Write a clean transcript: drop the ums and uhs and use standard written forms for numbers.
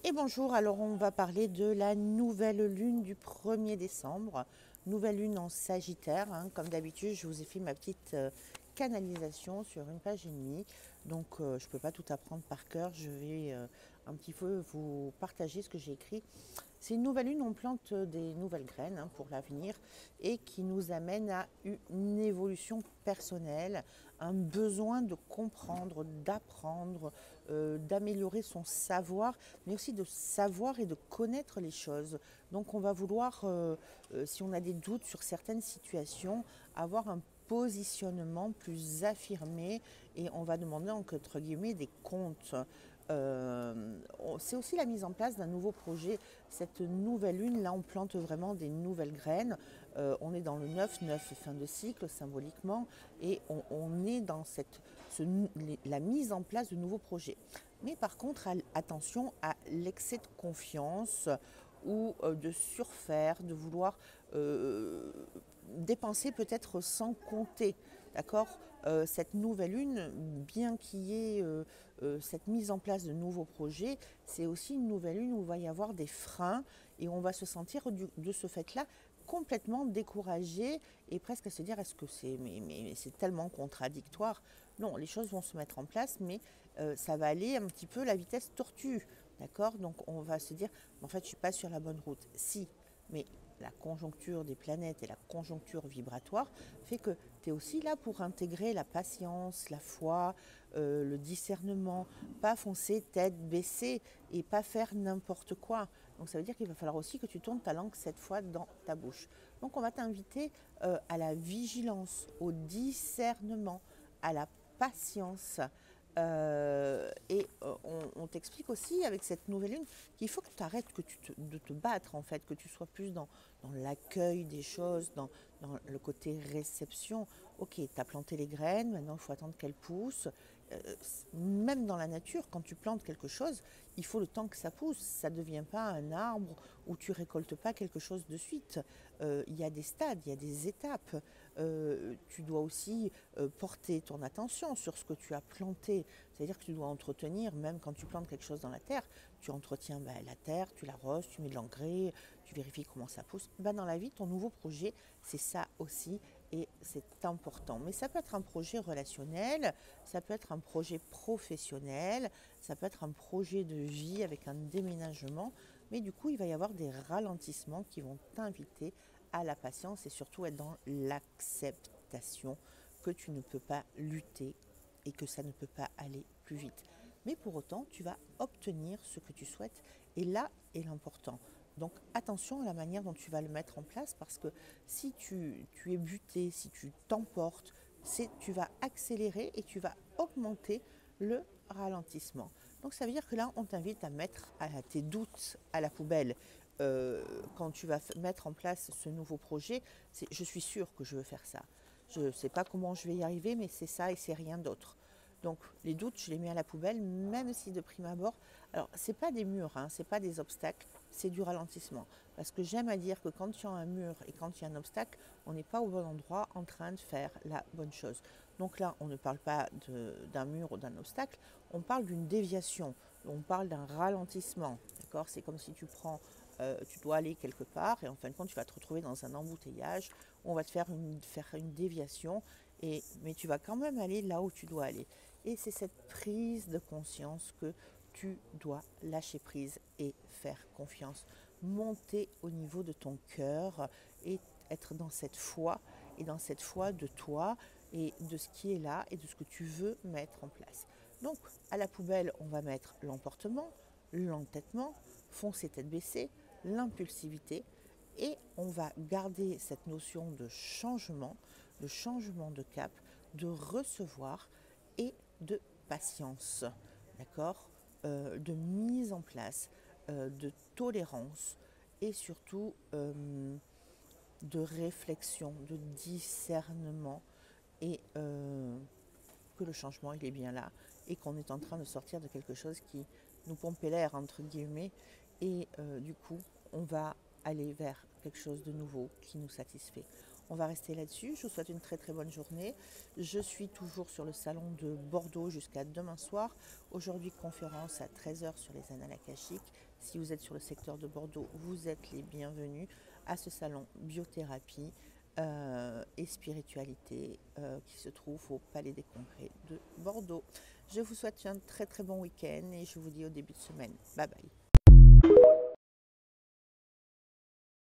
Et bonjour, alors on va parler de la nouvelle lune du 1er décembre, nouvelle lune en Sagittaire, hein. Comme d'habitude je vous ai fait ma petite canalisation sur une page et demie, donc je ne peux pas tout apprendre par cœur, je vais un petit peu vous partager ce que j'ai écrit. C'est une nouvelle lune, on plante des nouvelles graines, hein, pour l'avenir et qui nous amène à une évolution personnelle, un besoin de comprendre, d'apprendre, d'améliorer son savoir, mais aussi de savoir et de connaître les choses. Donc on va vouloir, si on a des doutes sur certaines situations, avoir un positionnement plus affirmé et on va demander entre guillemets des comptes. C'est aussi la mise en place d'un nouveau projet. Cette nouvelle lune, là, on plante vraiment des nouvelles graines. On est dans le 9-9, fin de cycle, symboliquement, et on est dans la mise en place de nouveaux projets. Mais par contre, attention à l'excès de confiance ou de surfaire, de vouloir dépenser peut-être sans compter. D'accord. Cette nouvelle lune, bien qu'il y ait cette mise en place de nouveaux projets, c'est aussi une nouvelle lune où il va y avoir des freins et on va se sentir de ce fait-là complètement découragé et presque à se dire est-ce que mais c'est tellement contradictoire. Non, les choses vont se mettre en place, mais ça va aller un petit peu la vitesse tortue. D'accord. Donc on va se dire en fait je suis pas sur la bonne route. Si, mais la conjoncture des planètes et la conjoncture vibratoire fait que tu es aussi là pour intégrer la patience, la foi, le discernement, pas foncer tête baissée et pas faire n'importe quoi. Donc ça veut dire qu'il va falloir aussi que tu tournes ta langue cette fois dans ta bouche. Donc on va t'inviter à la vigilance, au discernement, à la patience. On t'explique aussi avec cette nouvelle lune qu'il faut que tu arrêtes de te battre en fait, que tu sois plus dans l'accueil des choses, dans le côté réception. Ok, tu as planté les graines, maintenant il faut attendre qu'elles poussent. Même dans la nature, quand tu plantes quelque chose, il faut le temps que ça pousse. Ça ne devient pas un arbre où tu récoltes pas quelque chose de suite. Il y a des stades, il y a des étapes. Tu dois aussi porter ton attention sur ce que tu as planté. C'est-à-dire que tu dois entretenir, même quand tu plantes quelque chose dans la terre, tu entretiens la terre, tu l'arroses, tu mets de l'engrais, tu vérifies comment ça pousse. Dans la vie, ton nouveau projet, c'est ça aussi et c'est important. Mais ça peut être un projet relationnel, ça peut être un projet professionnel, ça peut être un projet de vie avec un déménagement, mais du coup, il va y avoir des ralentissements qui vont t'inviter à la patience et surtout être dans l'acceptation que tu ne peux pas lutter et que ça ne peut pas aller plus vite. Mais pour autant, tu vas obtenir ce que tu souhaites et là est l'important. Donc attention à la manière dont tu vas le mettre en place parce que si tu es buté, si tu t'emportes, tu vas accélérer et tu vas augmenter le ralentissement. Donc ça veut dire que là, on t'invite à mettre tes doutes à la poubelle. Quand tu vas mettre en place ce nouveau projet, je suis sûre que je veux faire ça. Je ne sais pas comment je vais y arriver, mais c'est ça et c'est rien d'autre. Donc les doutes, je les mets à la poubelle, même si de prime abord, alors c'est pas des murs, hein, c'est pas des obstacles, c'est du ralentissement. Parce que j'aime à dire que quand il y a un mur et quand il y a un obstacle, on n'est pas au bon endroit en train de faire la bonne chose. Donc là, on ne parle pas d'un mur ou d'un obstacle, on parle d'une déviation, on parle d'un ralentissement. D'accord. C'est comme si tu dois aller quelque part et en fin de compte, tu vas te retrouver dans un embouteillage, on va te faire une déviation, mais tu vas quand même aller là où tu dois aller. Et c'est cette prise de conscience que tu dois lâcher prise et faire confiance. Monter au niveau de ton cœur et être dans cette foi et dans cette foi de toi et de ce qui est là et de ce que tu veux mettre en place. Donc à la poubelle, on va mettre l'emportement, l'entêtement, foncer tête baissée, l'impulsivité et on va garder cette notion de changement de cap, de recevoir et de patience, d'accord, de mise en place, de tolérance et surtout de réflexion, de discernement et que le changement il est bien là et qu'on est en train de sortir de quelque chose qui nous pompait l'air entre guillemets et du coup on va aller vers quelque chose de nouveau qui nous satisfait. On va rester là-dessus. Je vous souhaite une très très bonne journée. Je suis toujours sur le salon de Bordeaux jusqu'à demain soir. Aujourd'hui, conférence à 13h sur les annales akashiques. Si vous êtes sur le secteur de Bordeaux, vous êtes les bienvenus à ce salon biothérapie et spiritualité qui se trouve au Palais des Congrès de Bordeaux. Je vous souhaite un très très bon week-end et je vous dis au début de semaine. Bye bye.